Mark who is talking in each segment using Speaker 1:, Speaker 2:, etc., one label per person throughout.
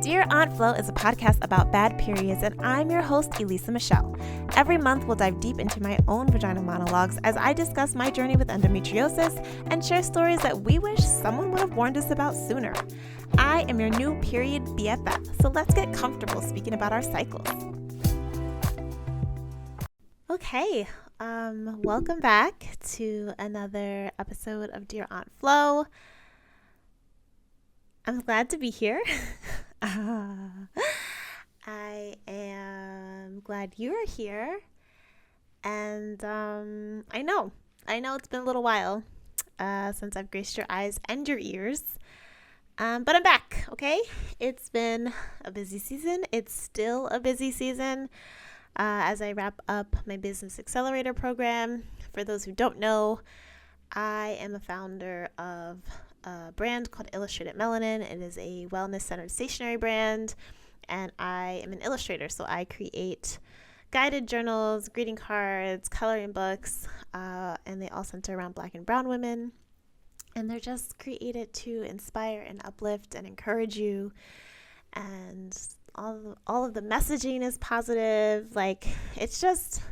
Speaker 1: Dear Aunt Flo is a podcast about bad periods, and I'm your host, Elisa Michelle. Every month, we'll dive deep into my own vaginal monologues as I discuss my journey with endometriosis and share stories that we wish someone would have warned us about sooner. I am your new period BFF, so let's get comfortable speaking about our cycles. Okay, welcome back to another episode of Dear Aunt Flo. I'm glad to be here. I am glad you are here. And I know it's been a little while since I've graced your eyes and your ears. But I'm back, okay? It's been a busy season. It's still a busy season as I wrap up my Business Accelerator program. For those who don't know, I am a founder of a brand called Illustrated Melanin. It is a wellness-centered stationery brand, and I am an illustrator, so I create guided journals, greeting cards, coloring books, and they all center around Black and brown women, and they're just created to inspire and uplift and encourage you, and all of the messaging is positive. Like, it's just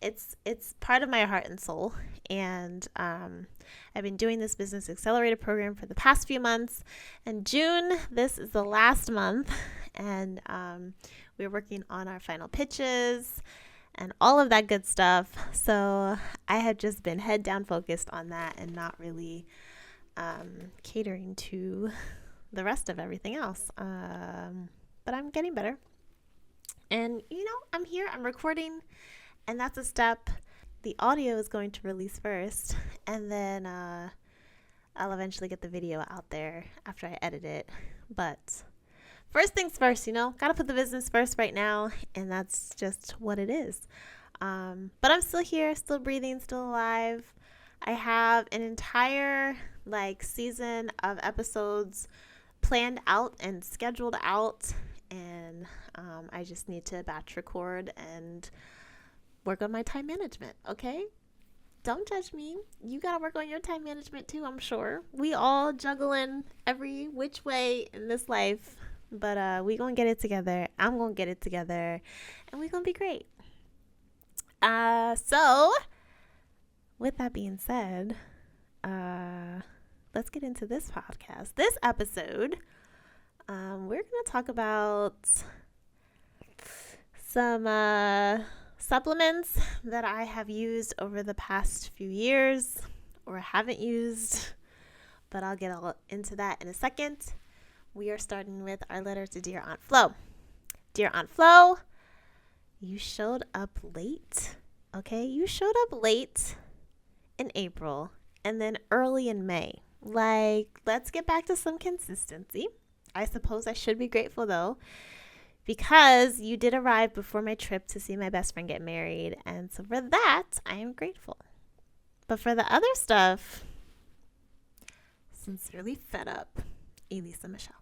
Speaker 1: it's part of my heart and soul. And I've been doing this Business Accelerator program for the past few months, and June, this is the last month, and we're working on our final pitches and all of that good stuff. So I have just been head down focused on that and not really catering to the rest of everything else. But I'm getting better, and I'm here, I'm recording, and that's a step. The audio is going to release first, and then I'll eventually get the video out there after I edit it. But first things first, gotta put the business first right now, and that's just what it is. But I'm still here, still breathing, still alive. I have an entire season of episodes planned out and scheduled out, and I just need to batch record and work on my time management, okay? Don't judge me. You gotta work on your time management too, I'm sure. We all juggling every which way in this life, but we gonna get it together. I'm gonna get it together, and we gonna be great. So with that being said, let's get into this podcast. This episode, we're gonna talk about some supplements that I have used over the past few years or haven't used, but I'll get all into that in a second. We are starting with our letter to Dear Aunt Flo. Dear Aunt Flo, you showed up late, okay? You showed up late in April and then early in May. Let's get back to some consistency. I suppose I should be grateful though, because you did arrive before my trip to see my best friend get married. And so for that, I am grateful. But for the other stuff, sincerely fed up, Elisa Michelle.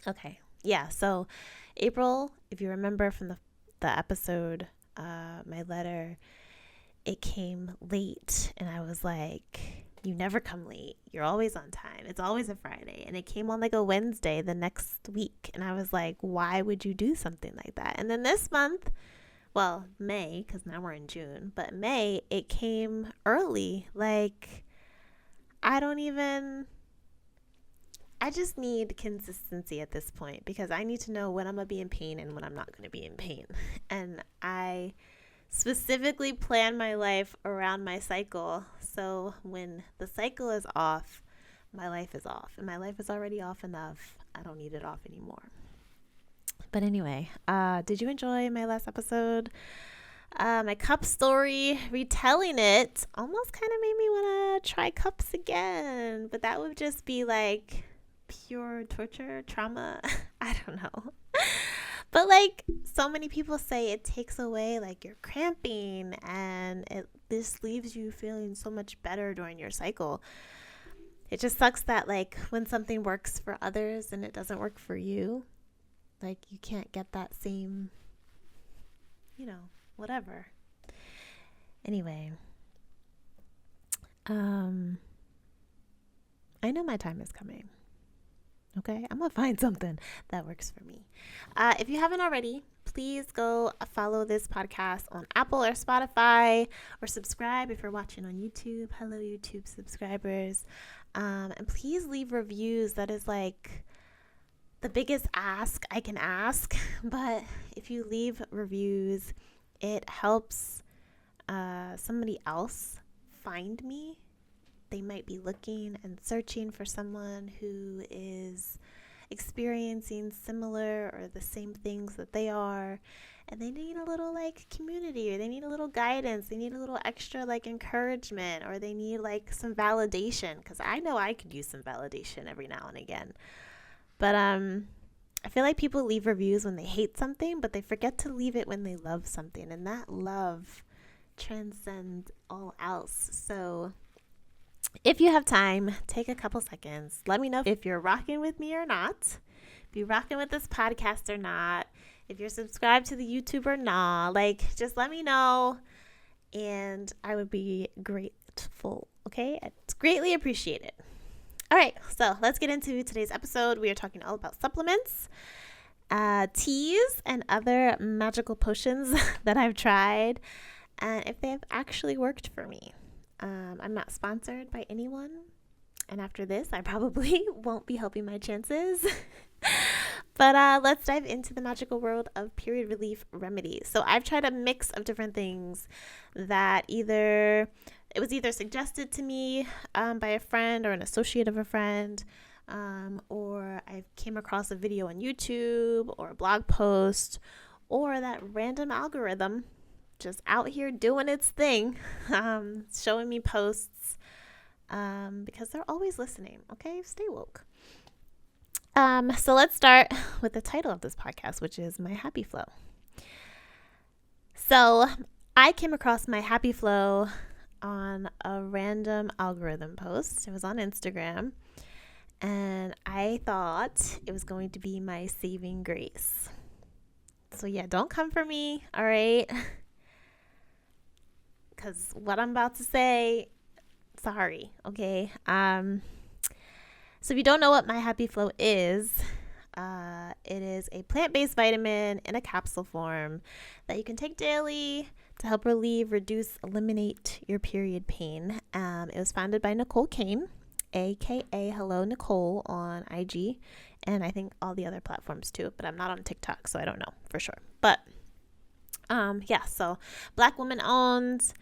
Speaker 1: Okay, yeah, so April, if you remember from the episode, my letter, it came late. And I was like, you never come late. You're always on time. It's always a Friday. And it came on a Wednesday the next week. And I was like, why would you do something like that? And then this month, well, May, because now we're in June, but May, it came early. I just need consistency at this point, because I need to know when I'm going to be in pain and when I'm not going to be in pain. And I specifically plan my life around my cycle. So when the cycle is off, my life is off. And my life is already off enough. I don't need it off anymore. But anyway, did you enjoy my last episode? My cup story, retelling it, almost kind of made me want to try cups again. But that would just be pure torture, trauma. I don't know. But so many people say, it takes away your cramping, and this leaves you feeling so much better during your cycle. It just sucks that when something works for others and it doesn't work for you, you can't get that same, whatever. Anyway, I know my time is coming. Okay, I'm gonna find something that works for me. If you haven't already, please go follow this podcast on Apple or Spotify, or subscribe if you're watching on YouTube. Hello, YouTube subscribers. And please leave reviews. That is like the biggest ask I can ask. But if you leave reviews, it helps somebody else find me. They might be looking and searching for someone who is experiencing similar or the same things that they are, and they need a little like community, or they need a little guidance, they need a little extra like encouragement, or they need like some validation, because I know I could use some validation every now and again. But I feel like people leave reviews when they hate something, but they forget to leave it when they love something, and that love transcends all else. So if you have time, take a couple seconds. Let me know if you're rocking with me or not. If you're rocking with this podcast or not. If you're subscribed to the YouTube or not. Like, just let me know, and I would be grateful. Okay? It's greatly appreciated. All right, so let's get into today's episode. We are talking all about supplements, teas, and other magical potions that I've tried, and if they have actually worked for me. I'm not sponsored by anyone, and after this, I probably won't be helping my chances. But let's dive into the magical world of period relief remedies. So I've tried a mix of different things that it was either suggested to me by a friend or an associate of a friend, or I came across a video on YouTube or a blog post, or that random algorithm just out here doing its thing, showing me posts, because they're always listening. Okay, stay woke. So let's start with the title of this podcast, which is My Happy Flo. So I came across My Happy Flo on a random algorithm post. It was on Instagram, and I thought it was going to be my saving grace. So yeah, don't come for me, all right? Because what I'm about to say, sorry, okay? So if you don't know what My Happy Flo is, it is a plant-based vitamin in a capsule form that you can take daily to help relieve, reduce, eliminate your period pain. It was founded by Nicole Kane, aka Hello Nicole, on IG, and I think all the other platforms too, but I'm not on TikTok, so I don't know for sure. But yeah, so Black woman owned,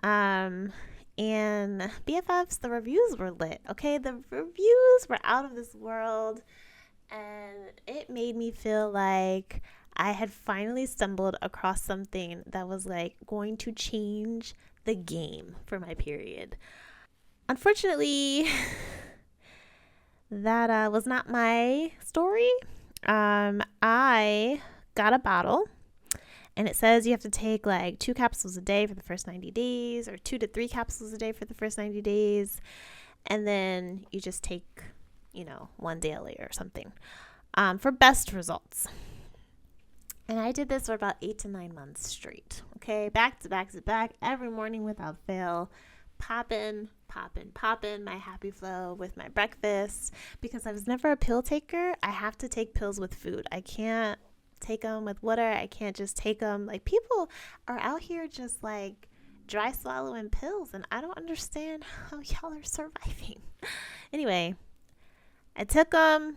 Speaker 1: and BFFs, the reviews were lit. Okay, the reviews were out of this world, and it made me feel like I had finally stumbled across something that was like going to change the game for my period. Unfortunately, that was not my story. I got a bottle, and it says you have to take like 2 capsules a day for the first 90 days, or 2 to 3 capsules a day for the first 90 days. And then you just take, one daily or something, for best results. And I did this for about 8 to 9 months straight. Okay, back to back to back, every morning without fail, popping My Happy Flo with my breakfast, because I was never a pill taker. I have to take pills with food. I can't take them with water. I can't just take them. Like, people are out here just like dry swallowing pills, and I don't understand how y'all are surviving. Anyway, I took them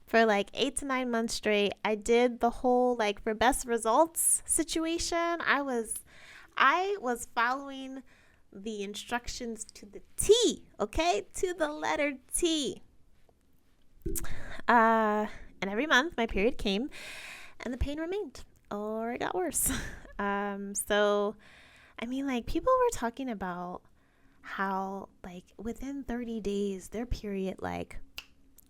Speaker 1: for like 8 to 9 months straight. I did the whole like for best results situation. I was following the instructions to the T, okay? To the letter T. And every month my period came and the pain remained, or it got worse. So, I mean, like, people were talking about how, like, within 30 days, their period, like,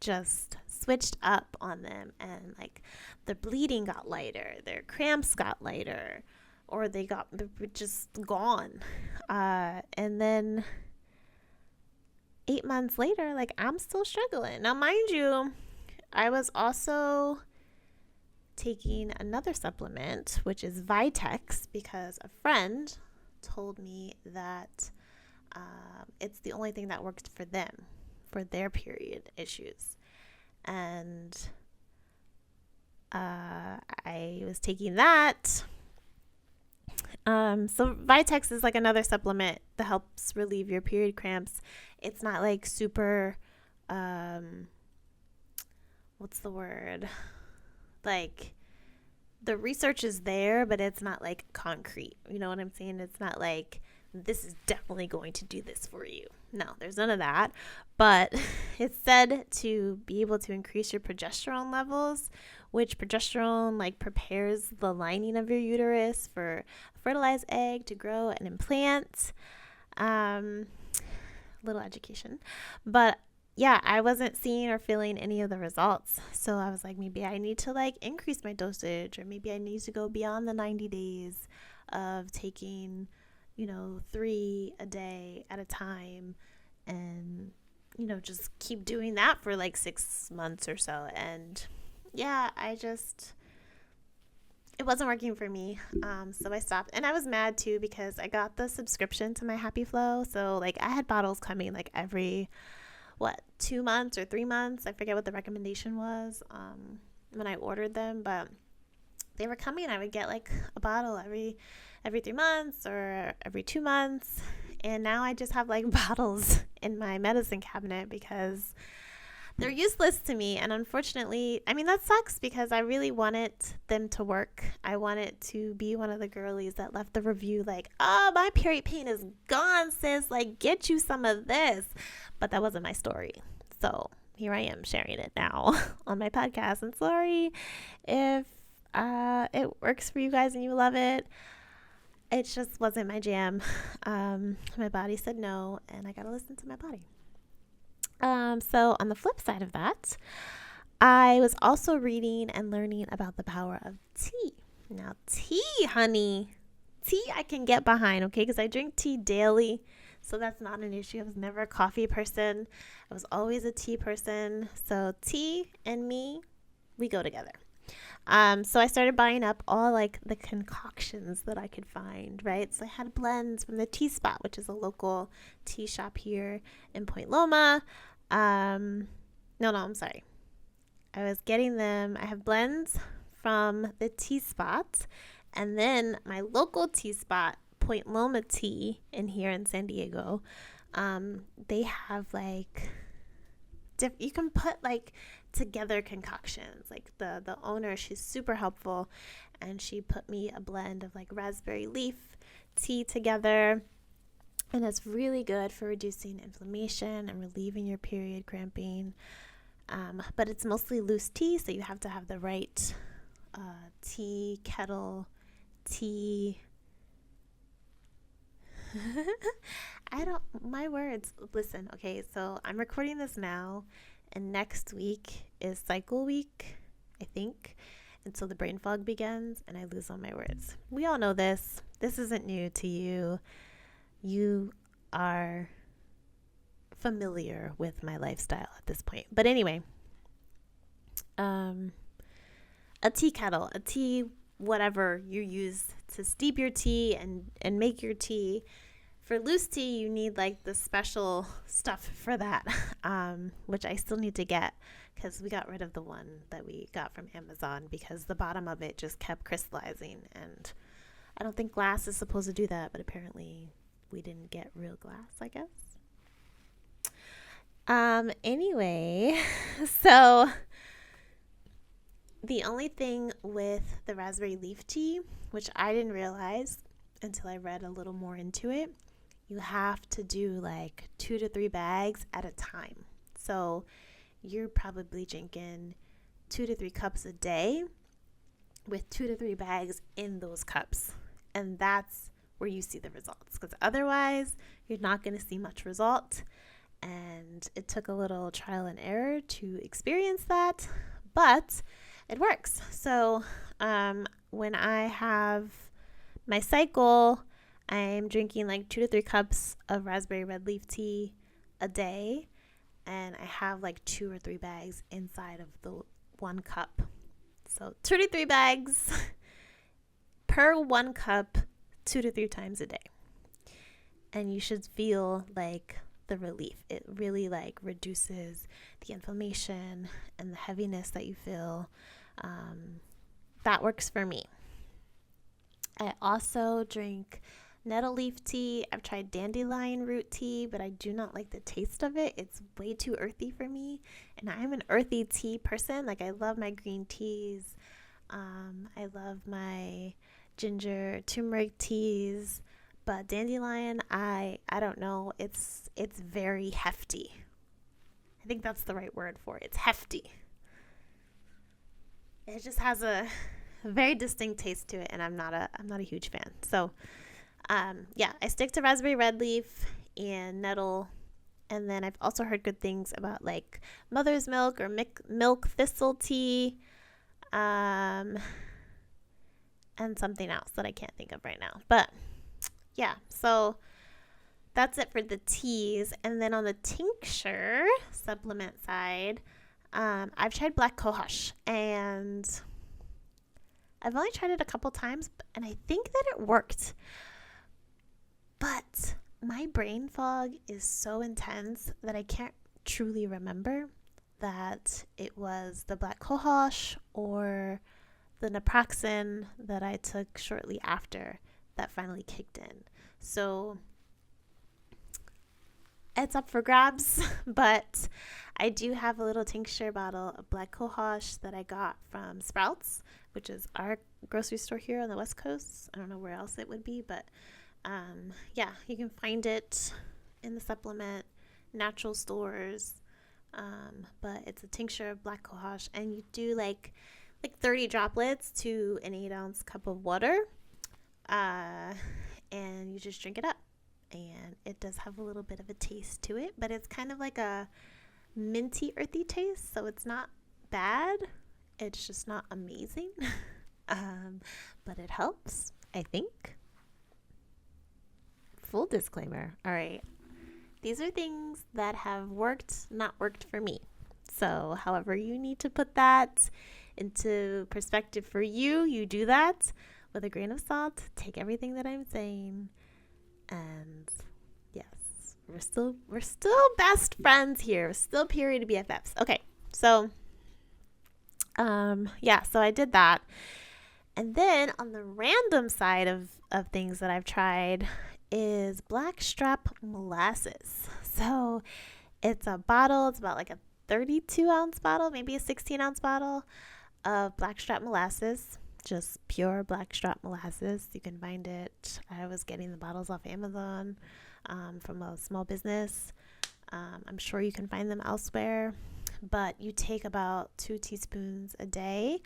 Speaker 1: just switched up on them, and, like, the bleeding got lighter, their cramps got lighter, or they were just gone. And then 8 months later, like, I'm still struggling. Now, mind you, I was also taking another supplement, which is Vitex, because a friend told me that it's the only thing that worked for them, for their period issues. And I was taking that. So Vitex is like another supplement that helps relieve your period cramps. It's not like super, what's the word? Like, the research is there, but it's not like concrete. You know what I'm saying? It's not like this is definitely going to do this for you. No, there's none of that. But it's said to be able to increase your progesterone levels, which progesterone like prepares the lining of your uterus for a fertilized egg to grow and implant. Little education. But yeah, I wasn't seeing or feeling any of the results. So I was like, maybe I need to like increase my dosage, or maybe I need to go beyond the 90 days of taking, 3 a day at a time, and, just keep doing that for like 6 months or so. And yeah, it wasn't working for me. So I stopped, and I was mad too because I got the subscription to my Happy Flo. So like I had bottles coming like every 2 months or 3 months. I forget what the recommendation was when I ordered them, but they were coming. I would get like a bottle every 3 months or every 2 months, and now I just have like bottles in my medicine cabinet because they're useless to me. And unfortunately, I mean, that sucks because I really wanted them to work. I wanted to be one of the girlies that left the review like, oh, my period pain is gone, sis, like get you some of this. But that wasn't my story. So here I am sharing it now on my podcast. And sorry if it works for you guys and you love it. It just wasn't my jam. My body said no, and I got to listen to my body. So on the flip side of that, I was also reading and learning about the power of tea. Now, tea, honey, tea I can get behind, okay? Because I drink tea daily, so that's not an issue. I was never a coffee person. I was always a tea person. So tea and me, we go together. So I started buying up all like the concoctions that I could find, right? So I had blends from the Tea Spot, which is a local tea shop here in Point Loma. I'm sorry. I was getting them. I have blends from the Tea Spot, and then my local Tea Spot, Point Loma Tea, in here in San Diego. They have like you can put like together concoctions. Like the owner, she's super helpful, and she put me a blend of like raspberry leaf tea together. And it's really good for reducing inflammation and relieving your period cramping. But it's mostly loose tea, so you have to have the right tea kettle, tea. My words. Listen, okay, so I'm recording this now, and next week is cycle week, I think. And so the brain fog begins, and I lose all my words. We all know this. This isn't new to you. You are familiar with my lifestyle at this point. But anyway, a tea kettle, a tea, whatever you use to steep your tea and make your tea. For loose tea, you need like the special stuff for that, which I still need to get because we got rid of the one that we got from Amazon because the bottom of it just kept crystallizing. And I don't think glass is supposed to do that, but apparently we didn't get real glass, I guess. Anyway, so the only thing with the raspberry leaf tea, which I didn't realize until I read a little more into it, you have to do like 2 to 3 bags at a time. So you're probably drinking 2 to 3 cups a day with 2 to 3 bags in those cups. And that's where you see the results, because otherwise you're not going to see much result. And it took a little trial and error to experience that, but it works. So when I have my cycle, I'm drinking like 2 to 3 cups of raspberry red leaf tea a day, and I have like 2 or 3 bags inside of the 1 cup. So 2 to 3 bags per 1 cup, 2 to 3 times a day. And you should feel like the relief. It really like reduces the inflammation and the heaviness that you feel. That works for me. I also drink nettle leaf tea. I've tried dandelion root tea, but I do not like the taste of it. It's way too earthy for me. And I'm an earthy tea person. Like, I love my green teas. I love my ginger turmeric teas. But dandelion, I don't know. It's very hefty. I think that's the right word for it. It's hefty. It just has a very distinct taste to it, and I'm not a huge fan. So, yeah, I stick to raspberry red leaf and nettle, and then I've also heard good things about like mother's milk or milk thistle tea, and something else that I can't think of right now. But yeah, so that's it for the teas, and then on the tincture supplement side, I've tried black cohosh, and I've only tried it a couple times, and I think that it worked. But my brain fog is so intense that I can't truly remember that it was the black cohosh or the naproxen that I took shortly after that finally kicked in. So it's up for grabs, but I do have a little tincture bottle of black cohosh that I got from Sprouts, which is our grocery store here on the West Coast. I don't know where else it would be, but yeah, you can find it in the supplement natural stores. But it's a tincture of black cohosh, and you do like 30 droplets to an 8-ounce cup of water, and you just drink it up. And it does have a little bit of a taste to it, but it's kind of like a minty, earthy taste, so it's not bad. It's just not amazing, but it helps, I think. Full disclaimer. All right. These are things that have worked, not worked for me. So however you need to put that into perspective for you, you do that with a grain of salt. Take everything that I'm saying. And yes, we're still best friends here. We're still period BFFs. Okay, so yeah, so I did that. And then on the random side of things that I've tried is Blackstrap Mollasses. So it's a bottle. It's about like a 32-ounce bottle, maybe a 16-ounce bottle of Blackstrap Mollasses. Just pure Blackstrap Molasses. You can find it. I was getting the bottles off Amazon from a small business. I'm sure you can find them elsewhere, but you take about 2 teaspoons a day,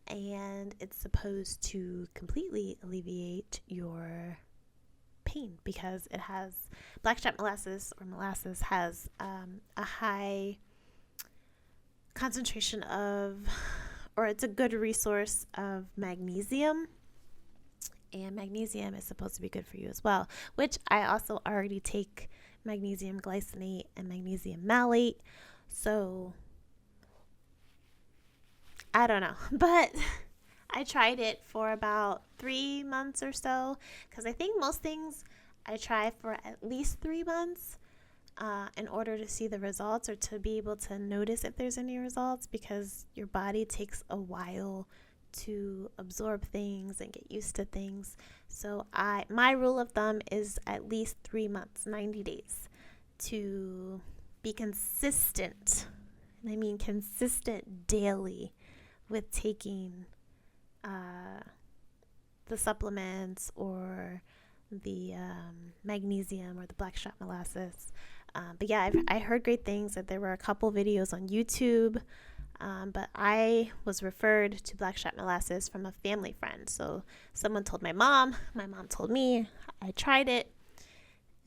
Speaker 1: and it's supposed to completely alleviate your pain because it has Blackstrap Molasses has a high concentration of, or it's a good resource of magnesium, and magnesium is supposed to be good for you as well, which I also already take Magnesium Glycinate and Magnesium Malate, so I don't know, but I tried it for about 3 months or so, because I think most things I try for at least 3 months in order to see the results or to be able to notice if there's any results, because your body takes a while to absorb things and get used to things. So my rule of thumb is at least 3 months, 90 days, to be consistent. And I mean consistent daily with taking the supplements or the magnesium or the Blackstrap Molasses. But yeah, I heard great things, that there were a couple videos on YouTube, but I was referred to Blackstrap Molasses from a family friend. So someone told my mom told me, I tried it,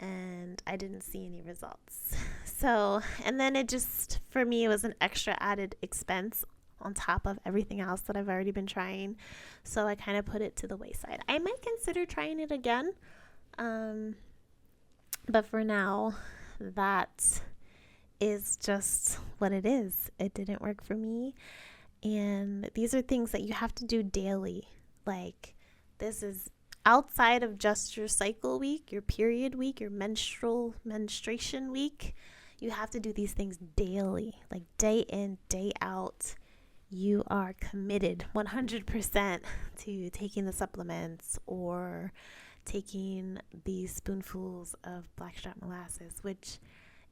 Speaker 1: and I didn't see any results. So, and then it just, for me, it was an extra added expense on top of everything else that I've already been trying. So I kind of put it to the wayside. I might consider trying it again, but for now, that is just what it is. It didn't work for me, and these are things that you have to do daily. Like, this is outside of just your cycle week, your period week, your menstruation week, you have to do these things daily, like day in, day out. You are committed 100% to taking the supplements or taking these spoonfuls of Blackstrap Molasses, which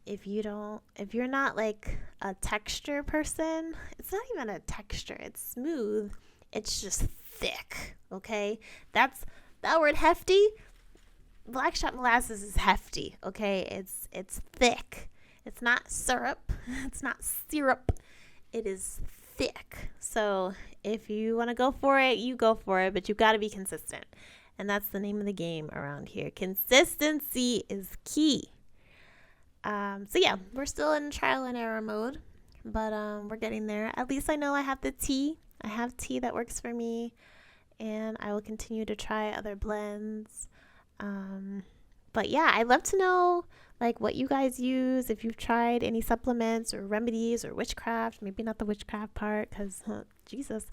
Speaker 1: if you're not like a texture person, it's not even a texture, it's smooth, it's just thick, okay? That's that word hefty. Blackstrap Molasses is hefty, okay? It's thick. It's not syrup. It's not syrup. It is thick. So if you want to go for it, you go for it, but you've got to be consistent. And that's the name of the game around here. Consistency is key. So yeah, we're still in trial and error mode, but we're getting there. At least I know I have the tea. I have tea that works for me, and I will continue to try other blends. But yeah, I'd love to know like what you guys use, if you've tried any supplements or remedies or witchcraft. Maybe not the witchcraft part because Jesus.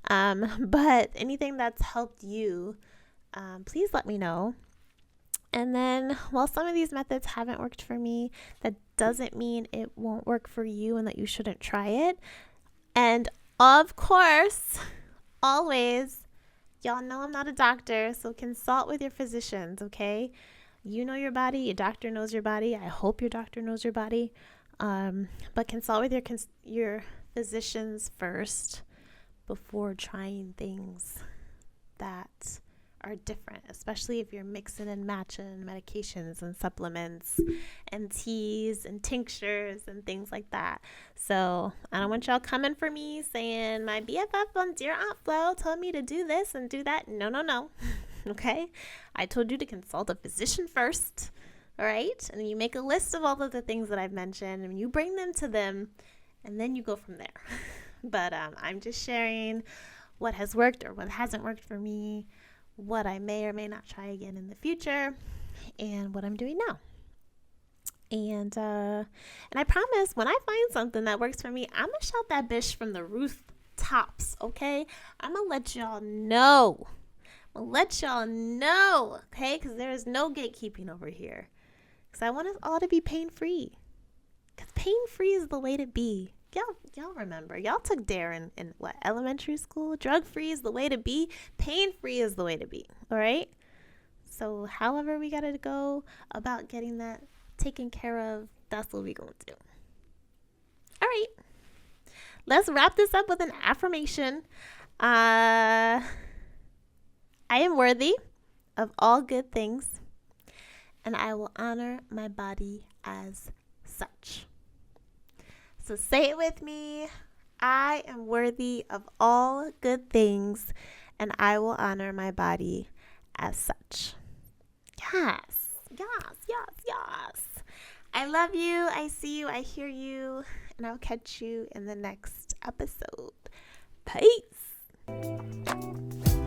Speaker 1: But anything that's helped you, please let me know. And then while some of these methods haven't worked for me, that doesn't mean it won't work for you and that you shouldn't try it. And of course, always, y'all know I'm not a doctor, so consult with your physicians, okay? You know your body, your doctor knows your body. I hope your doctor knows your body. But consult with your physicians first before trying things that are different, especially if you're mixing and matching medications and supplements and teas and tinctures and things like that. So I don't want y'all coming for me saying my BFF on Dear Aunt Flo told me to do this and do that. No. Okay? I told you to consult a physician first, all right? And you make a list of all of the things that I've mentioned and you bring them to them and then you go from there. But I'm just sharing what has worked or what hasn't worked for me, what I may or may not try again in the future, and what I'm doing now. And I promise when I find something that works for me, I'm gonna shout that bitch from the rooftops, okay? I'm gonna let y'all know. Okay? Because there is no gatekeeping over here. Because I want us all to be pain-free. Because pain-free is the way to be. Y'all remember. Y'all took DARE in what, elementary school? Drug-free is the way to be. Pain-free is the way to be. All right? So however we got to go about getting that taken care of, that's what we're going to do. All right. Let's wrap this up with an affirmation. I am worthy of all good things, and I will honor my body as such. So say it with me. I am worthy of all good things, and I will honor my body as such. Yes. I love you. I see you. I hear you. And I'll catch you in the next episode. Peace.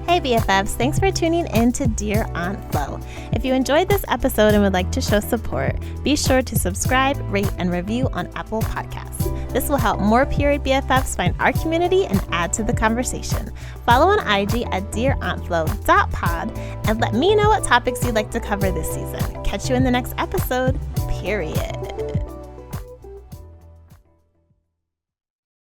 Speaker 1: Hey BFFs, thanks for tuning in to Dear Aunt Flo. If you enjoyed this episode and would like to show support, be sure to subscribe, rate, and review on Apple Podcasts. This will help more period BFFs find our community and add to the conversation. Follow on IG at dearauntflo.pod and let me know what topics you'd like to cover this season. Catch you in the next episode, period.